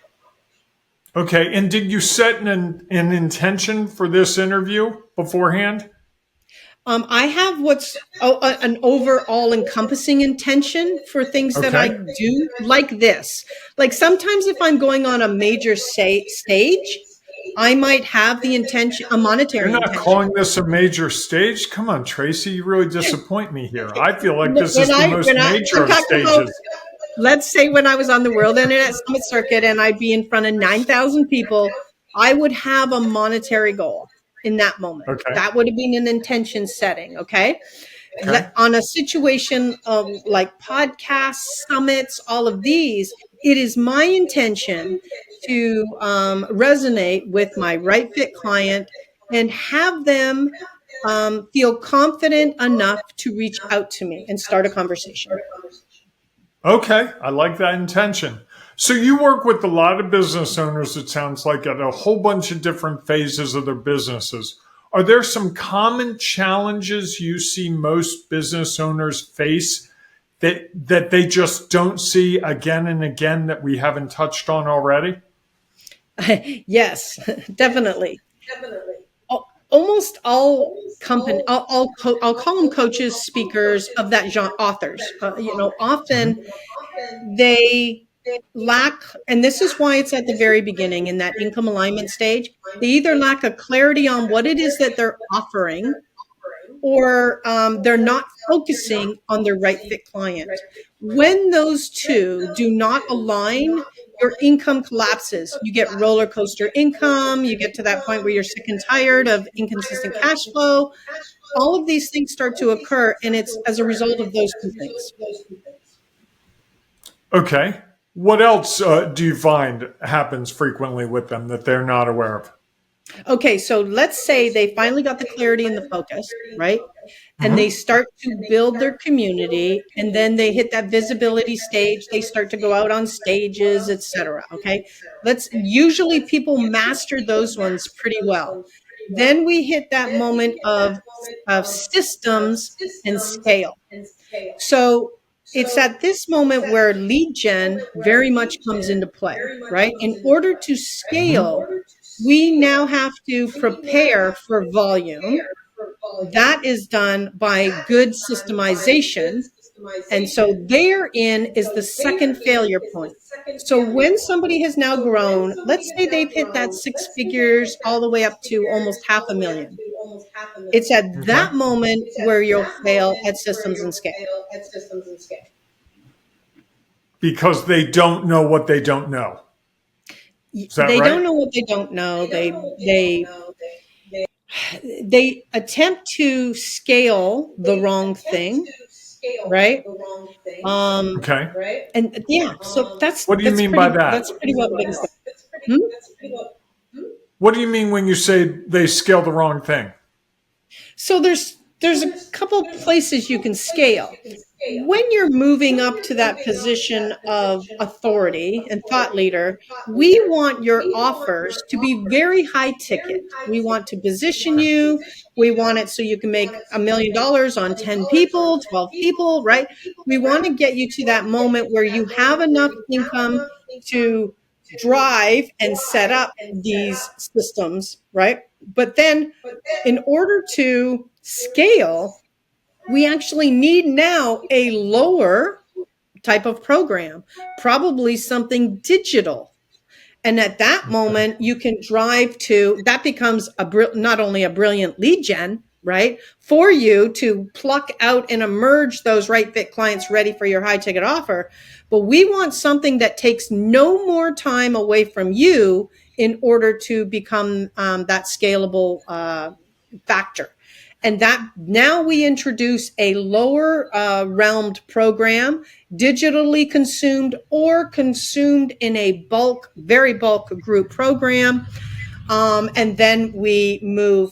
S2: Okay. And did you set an intention for this interview beforehand?
S3: I have an overall encompassing intention for things that I
S2: Okay.
S3: do, like this. Like sometimes if I'm going on a major stage, I might have the intention, a
S2: You're
S3: monetary
S2: not
S3: intention.
S2: calling this a major stage? Come on, Tracy. You really disappoint me here. I feel like this is
S3: When
S2: the most major
S3: I'm
S2: of
S3: talking about,
S2: stages.
S3: let's say when I was on the World Internet Summit circuit and I'd be in front of 9,000 people, I would have a monetary goal in that moment.
S2: Okay.
S3: That would have been an intention setting. Okay.
S2: Okay.
S3: On a situation of like podcasts, summits, all of these, it is my intention to resonate with my right fit client and have them feel confident enough to reach out to me and start a conversation.
S2: Okay. I like that intention. So you work with a lot of business owners, it sounds like, at a whole bunch of different phases of their businesses. Are there some common challenges you see most business owners face that they just don't see again and again that we haven't touched on already?
S3: Yes, definitely. Almost all company, I'll call them coaches, speakers of that genre, authors. Often
S2: Mhm.
S3: they lack, and this is why it's at the very beginning in that income alignment stage. They either lack a clarity on what it is that they're offering, or they're not focusing on their right fit client. When those two do not align, your income collapses. You get roller coaster income. You get to that point where you're sick and tired of inconsistent cash flow. All of these things start to occur, and it's as a result of those two things.
S2: Okay. What else do you find happens frequently with them that they're not aware of?
S3: Okay, so let's say they finally got the clarity and the focus, right? And they
S2: Mhm.
S3: start to build their community, and then they hit that visibility stage. They start to go out on stages, etc. Okay, let's usually people master those ones pretty well. Then we hit that moment of systems and scale. So it's at this moment where lead gen very much comes into play, right? In order to scale, we now have to prepare for volume. That is done by good systemization. And so therein is the second failure point. So when somebody has now grown, let's say they've hit that six figures all the way up to almost 500,000. It's at
S2: Okay.
S3: that moment where you'll fail at systems and scale.
S2: Because they don't know what they don't know. Is that
S3: They
S2: right?
S3: don't know what they don't know. They attempt to scale the wrong thing, right? Um,
S2: Okay.
S3: and yeah, so
S2: What do you mean by
S3: that's
S2: that?
S3: pretty well the biggest thing. Hmm?
S2: What do you mean when you say they scale the wrong thing?
S3: So there's a couple places you can scale. When you're moving up to that position of authority and thought leader, we want your offers to be very high ticket. We want to position you. We want it so you can make $1 million on 10 people, 12 people, right? We want to get you to that moment where you have enough income to drive and set up these systems, right? But then in order to scale, we actually need now a lower type of program, probably something digital. And at that
S2: Okay.
S3: moment, you can drive to that becomes not only a brilliant lead gen, right, for you to pluck out and emerge those right fit clients ready for your high ticket offer. But we want something that takes no more time away from you in order to become that scalable factor. And that now we introduce a lower realmed program, digitally consumed or consumed in a bulk, very bulk group program. And then we move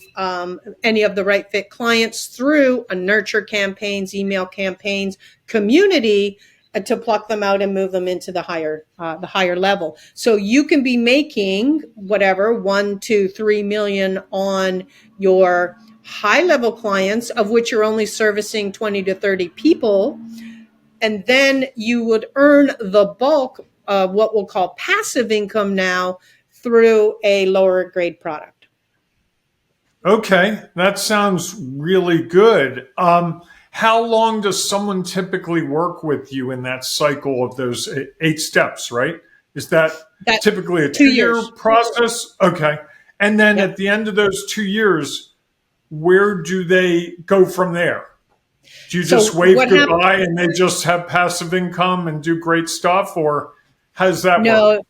S3: any of the right fit clients through a nurture campaigns, email campaigns, community to pluck them out and move them into the higher level. So you can be making whatever 1, 2, 3 million on your high level clients, of which you're only servicing 20 to 30 people. And then you would earn the bulk of what we'll call passive income now through a lower grade product.
S2: Okay, that sounds really good. How long does someone typically work with you in that cycle of those 8 steps, right? Is that
S3: That
S2: typically a 2 year
S3: 2 years.
S2: process? Okay. And then
S3: Yep.
S2: at the end of those 2 years, where do they go from there? Do you
S3: So
S2: just wave
S3: what happened?
S2: goodbye and they just have passive income and do great stuff? Or how does that work?
S3: No.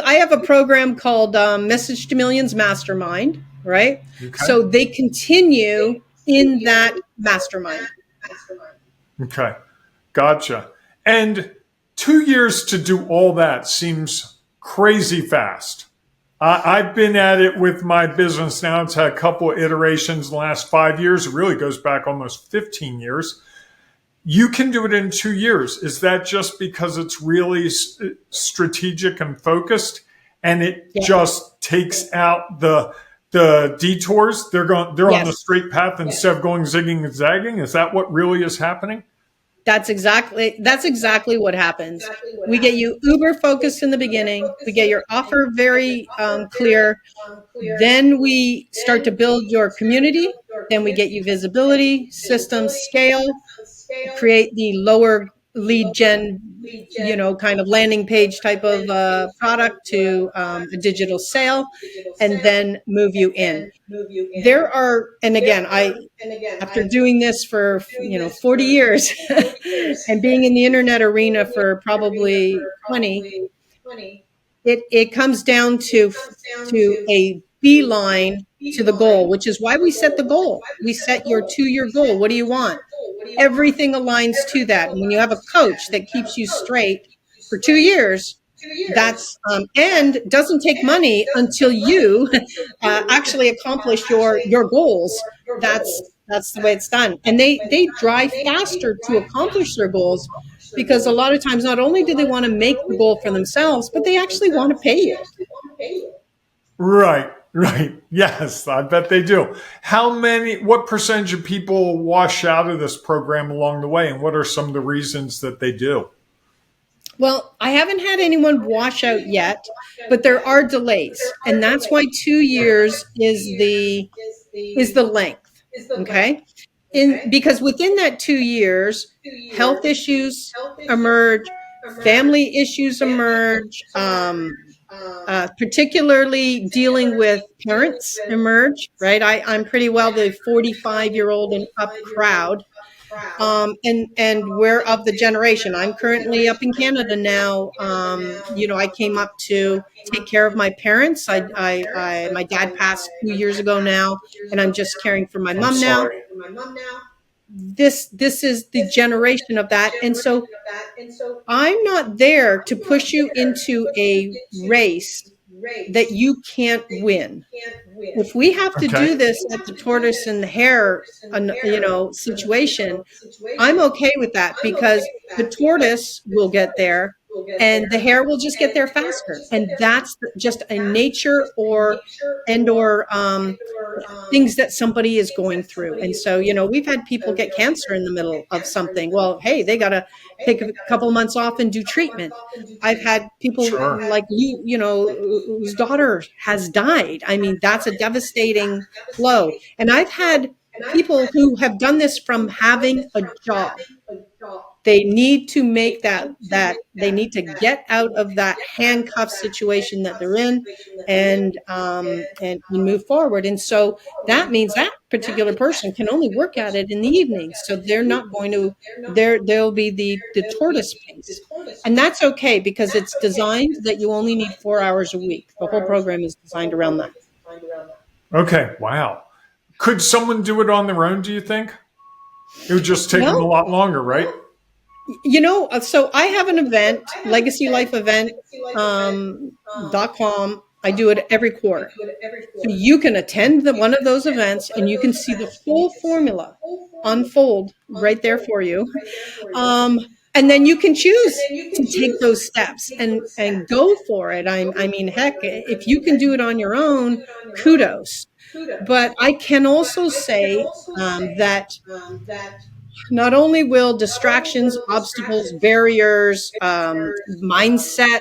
S3: I have a program called Message to Millions Mastermind, right?
S2: Okay.
S3: So they continue in that mastermind.
S2: Okay. Gotcha. And 2 years to do all that seems crazy fast. I've been at it with my business now. It's had a couple of iterations in the last 5 years. It really goes back almost 15 years. You can do it in 2 years. Is that just because it's really strategic and focused, and it
S3: Yeah.
S2: just takes out the detours? They're on the
S3: Yes.
S2: straight path instead of going zigging and zagging. Is that what really is happening?
S3: That's exactly what happens. We get you uber focused in the beginning. We get your offer very clear. Then we start to build your community. Then we get you visibility, systems, scale, create the lower lead gen, kind of landing page type of product to a digital sale, and then move you in. And again, after doing this for 40 years and being in the internet arena for probably 20, it comes down to a beeline to the goal, which is why we set the goal. We set your 2 year goal. What do you want? Everything aligns to that. And when you have a coach that keeps you straight for 2 years, that's and doesn't take money until you actually accomplish your goals. That's the way it's done. And they drive faster to accomplish their goals, because a lot of times not only do they want to make the goal for themselves, but they actually want to pay you.
S2: Right, right. Yes, I bet they do. What percentage of people wash out of this program along the way, and what are some of the reasons that they do?
S3: Well, I haven't had anyone wash out yet, but there are delays. And that's why 2 years is the length. Okay. Because within that 2 years, health issues emerge, family issues emerge, particularly dealing with parents emerge, right? I'm pretty well the 45-year-old and up crowd. And we're of the generation. I'm currently up in Canada now. I came up to take care of my parents. My dad passed 2 years ago now, and I'm just caring for my
S2: I'm
S3: mom now.
S2: sorry.
S3: This is the generation of that. And so I'm not there to push you into a race that you can't win. If we have to do this at the tortoise and the hare, situation, I'm okay with that, because the tortoise will get there and the hare will just get there faster. And that's just a nature or things that somebody is going through. And so, we've had people get cancer in the middle of something. Well, hey, they got to take a couple months off and do treatment. I've had people
S2: Sure.
S3: like whose daughter has died. I mean, that's a devastating blow. And I've had people who have done this from having a job. They need to make that they need to get out of that handcuff situation that they're in, and move forward. And so that means that particular person can only work at it in the evenings. So they're not going to there'll be the tortoise pace. And that's okay, because it's designed that you only need 4 hours a week. The whole program is designed around that.
S2: Okay, wow. Could someone do it on their own, do you think? It would just take them a lot longer, right?
S3: So I have an event, LegacyLifeEvent.com. I do it every quarter. So you can attend one of those events and you can see the whole formula unfold right there for you. And then you can choose to take those steps and go for it. I mean, heck, if you can do it on your own, kudos. But I can also say that not only will distractions, obstacles, barriers, mindset,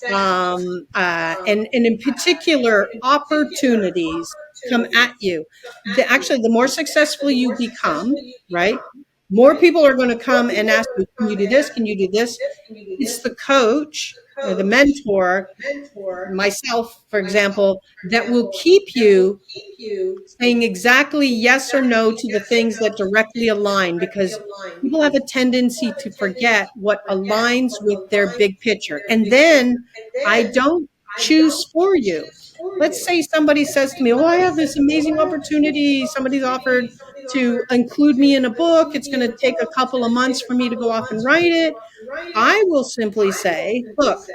S3: and in particular opportunities come at you. Actually, the more successful you become, right? More people are going to come and ask you, "Can you do this? Can you do this?" It's the coach or the mentor, myself, for example, that will keep you saying exactly yes or no to the things that directly align, because people have a tendency to forget what aligns with their big picture. And then I don't choose for you. Let's say somebody says to me, "Oh, I have this amazing opportunity. Somebody's offered to include me in a book. It's going to take a couple of months for me to go off and write it." I will simply say, "Look,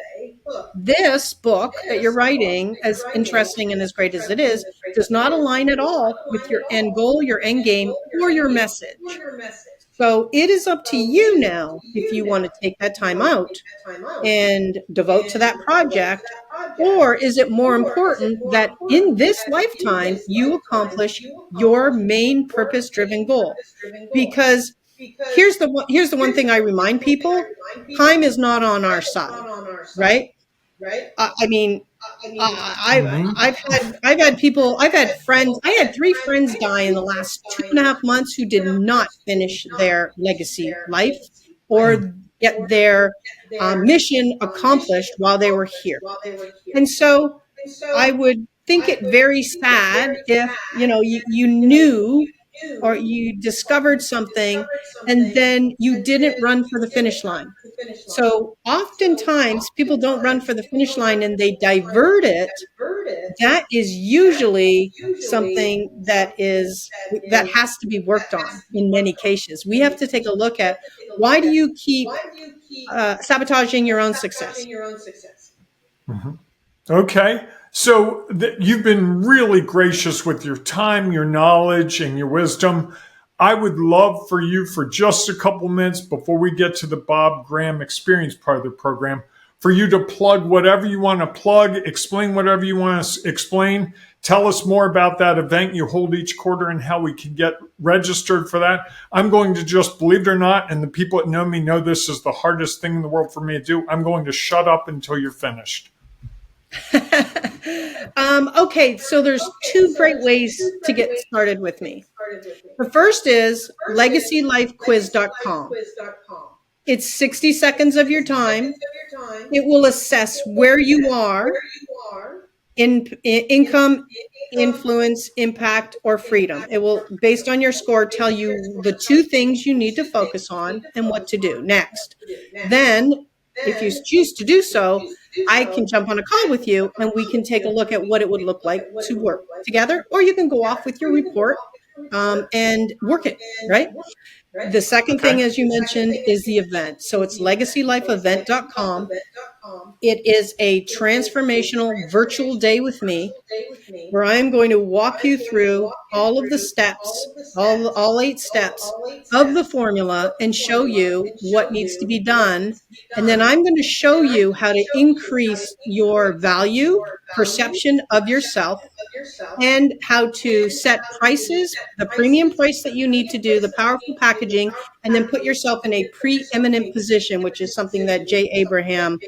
S3: this book that you're writing, as interesting and as great as it is, does not align at all with your end goal, your end game, or your message. So it is up to you now if you want to take that time out and devote to that project, or is it more important that in this lifetime you accomplish your main purpose-driven goal?" Because here's the one thing I remind people: time is not on our side, right? I mean, I've had people, I've had friends, I had 3 friends die in the last 2.5 months who did not finish their legacy life or get their mission accomplished while they were here. And so I would think it very sad if, you knew or you discovered something and then you didn't run for the finish line. So oftentimes people don't run for the finish line and they divert it. That is usually something that has to be worked on in many cases. We have to take a look at, why do you keep sabotaging your own success?
S2: Okay. So you've been really gracious with your time, your knowledge, and your wisdom. I would love for you, for just a couple minutes before we get to the Bob Graham Experience part of the program, for you to plug whatever you want to plug, explain whatever you want to explain. Tell us more about that event you hold each quarter and how we can get registered for that. I'm going to just, believe it or not, and the people that know me know this is the hardest thing in the world for me to do, I'm going to shut up until you're finished.
S3: Okay, so there's 2 great ways to get started with me. The first is legacylifequiz.com. It's 60 seconds of your time. It will assess where you are in income, influence, impact, or freedom. It will, based on your score, tell you the 2 things you need to focus on and what to do next. Then, if you choose to do so, I can jump on a call with you and we can take a look at what it would look like to work together, or you can go off with your report and work it, right? The second thing, as you mentioned, is the event. So it's legacylifeevent.com. It is a transformational virtual day with me where I'm going to walk you through all of the steps, all 8 steps of the formula, and show you what needs to be done. And then I'm going to show you how to increase your value, perception of yourself, and how to set prices, the premium price that you need to do, the powerful packaging, and then put yourself in a preeminent position, which is something that Jay Abraham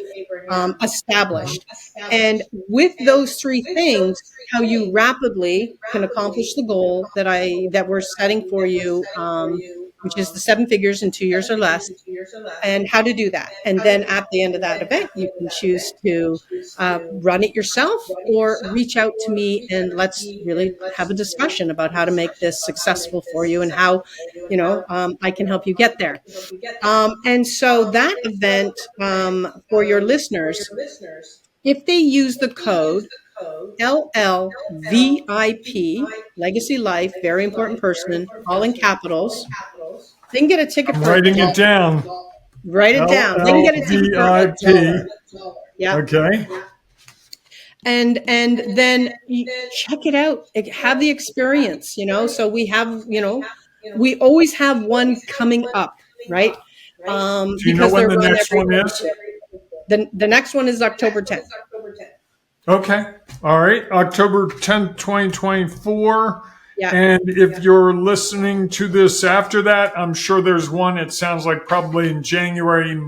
S3: established. And with those 3 things, how you rapidly can accomplish the goal that we're setting for you, which is the 7 figures in 2 years or less, and how to do that. And then at the end of that event, you can choose to run it yourself or reach out to me and let's really have a discussion about how to make this successful for you and how, I can help you get there. And so that event, for your listeners, if they use the code LLVIP, Legacy Life, Very Important Person, all in capitals, they can get a ticket for
S2: writing it down.
S3: Write it down. They can get a ticket for
S2: LLVIP.
S3: Yeah.
S2: Okay.
S3: And then you check it out. Have the experience, So we have, we always have one coming up, right?
S2: Do you know when the next one is?
S3: The next one is October 10th.
S2: Okay. All right. October 10th, 2024.
S3: Yeah.
S2: And if you're listening to this after that, I'm sure there's one. It sounds like probably in January,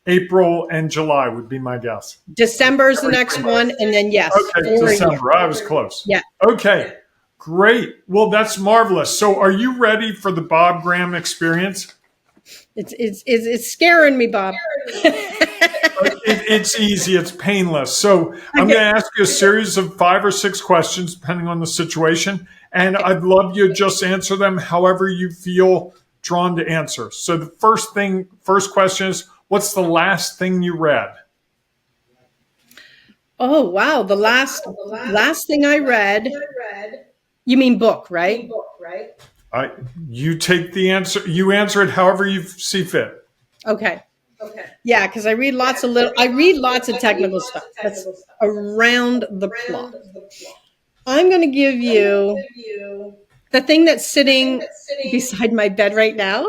S2: April, and July would be my guess.
S3: December is the next one. And then, yes,
S2: Okay,
S3: for a year.
S2: December. I was close.
S3: Yeah.
S2: Okay, great. Well, that's marvelous. So, are you ready for the Bob Graham experience?
S3: It's scaring me, Bob.
S2: It's easy. It's painless. So, I'm going to ask you a series of 5 or 6 questions, depending on the situation, and I'd love you to just answer them however you feel drawn to answer. So, the first question is, what's the last thing you read?
S3: Oh, wow. The last thing I read, you mean book, right?
S2: You take the answer. You answer it however you see fit.
S3: Okay. Yeah, because I read lots of technical stuff that's around the plot. I'm going to give you the thing that's sitting beside my bed right now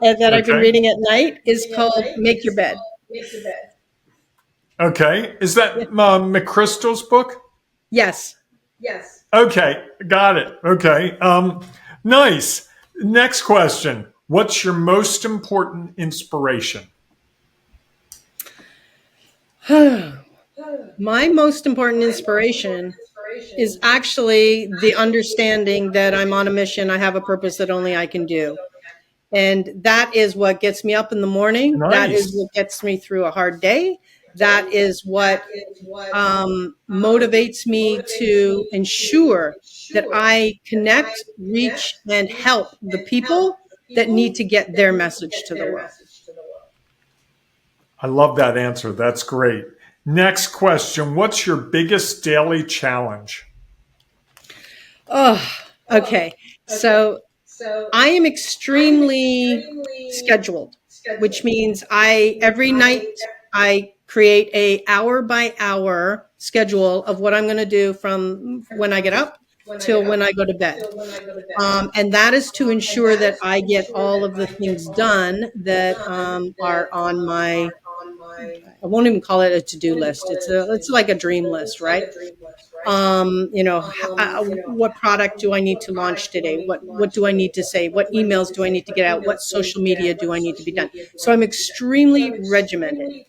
S3: and that I've been reading at night is called Make Your Bed.
S2: Okay. Is that McChrystal's book?
S3: Yes.
S2: Okay. Got it. Okay. Nice. Next question. What's your most important inspiration?
S3: My most important inspiration is actually the understanding that I'm on a mission. I have a purpose that only I can do. And that is what gets me up in the morning.
S2: Nice.
S3: That is what gets me through a hard day. That is what motivates me to ensure that I connect, reach, and help the people that need to get their message to the world.
S2: I love that answer. That's great. Next question. What's your biggest daily challenge?
S3: Oh, okay. So I am extremely scheduled, which means every night I create a hour by hour schedule of what I'm going to do from when I get up till when I go to bed. And that is to ensure that I get all of the things done that are on my, I won't even call it a to-do list. It's like a dream list, right? What product do I need to launch today? What do I need to say? What emails do I need to get out? What social media do I need to be done? So I'm extremely regimented.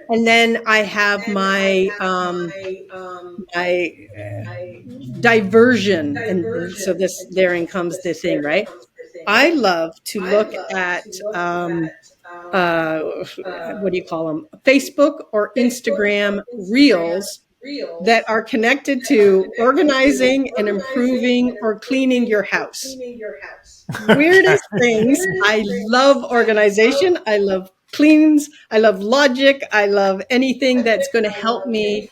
S3: And then I have my diversion, and so therein comes the thing, right? I love to look at what do you call them? Facebook or Instagram reels that are connected to organizing and improving or cleaning your house. Weirdest things. I love organization. I love cleans. I love logic. I love anything that's going to help me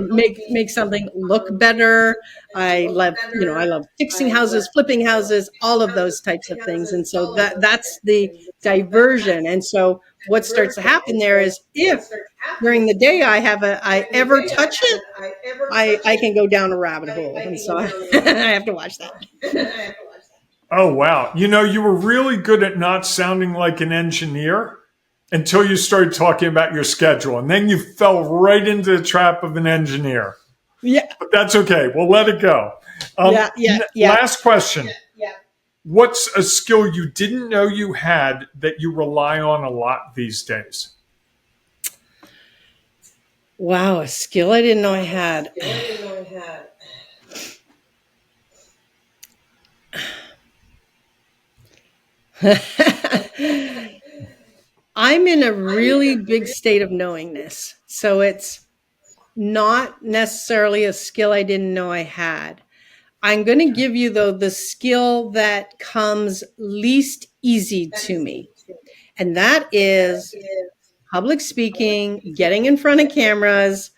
S3: make something look better. I love fixing houses, flipping houses, all of those types of things. And so that's the diversion. And so what starts to happen there is if during the day I ever touch it, I can go down a rabbit hole. And so I have to watch that.
S2: Oh, wow. You were really good at not sounding like an engineer until you started talking about your schedule. And then you fell right into the trap of an engineer.
S3: Yeah.
S2: But that's okay. We'll let it go.
S3: Yeah.
S2: Last question. What's a skill you didn't know you had that you rely on a lot these days?
S3: Wow, a skill I didn't know I had. I'm in a really big state of knowingness. So it's not necessarily a skill I didn't know I had. I'm going to give you, though, the skill that comes least easy to me. And that is public speaking, getting in front of cameras,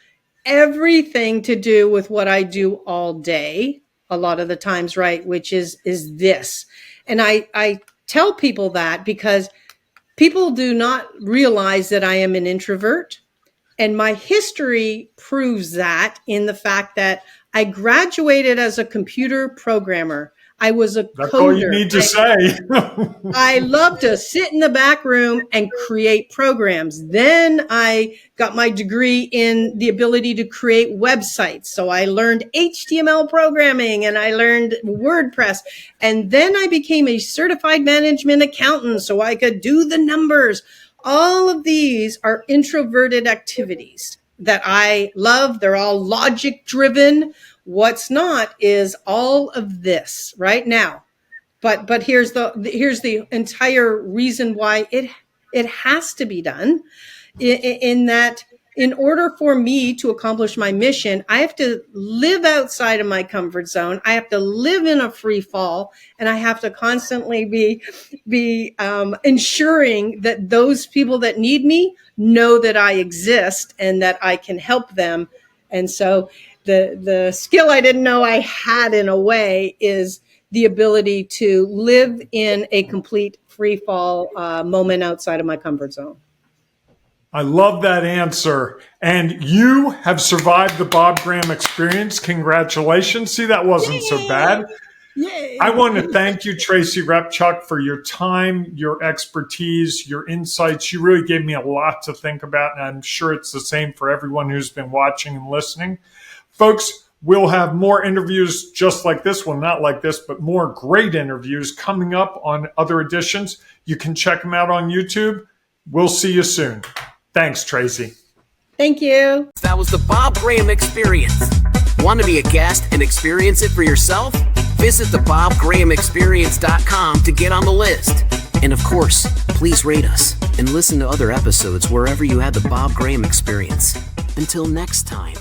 S3: everything to do with what I do all day, a lot of the times, right? Which is this. And I tell people that because people do not realize that I am an introvert. And my history proves that in the fact that I graduated as a computer programmer. I was a
S2: That's
S3: coder.
S2: all you need to say.
S3: I love to sit in the back room and create programs. Then I got my degree in the ability to create websites. So I learned HTML programming and I learned WordPress. And then I became a certified management accountant so I could do the numbers. All of these are introverted activities that I love. They're all logic driven. What's not is all of this right now. But here's the entire reason why it has to be done, in that in order for me to accomplish my mission, I have to live outside of my comfort zone. I have to live in a free fall, and I have to constantly be ensuring that those people that need me know that I exist and that I can help them. And so the skill I didn't know I had, in a way, is the ability to live in a complete free fall moment outside of my comfort zone.
S2: I love that answer. And you have survived the Bob Graham experience. Congratulations. See, that wasn't so bad.
S3: Yay.
S2: I want to thank you, Tracy Repchuk, for your time, your expertise, your insights. You really gave me a lot to think about, and I'm sure it's the same for everyone who's been watching and listening. Folks, we'll have more interviews just like this one, not like this, but more great interviews coming up on other editions. You can check them out on YouTube. We'll see you soon. Thanks, Tracy.
S3: Thank you.
S1: That was the Bob Graham Experience. Want to be a guest and experience it for yourself? Visit thebobgrahamexperience.com to get on the list. And of course, please rate us and listen to other episodes wherever you had the Bob Graham Experience. Until next time.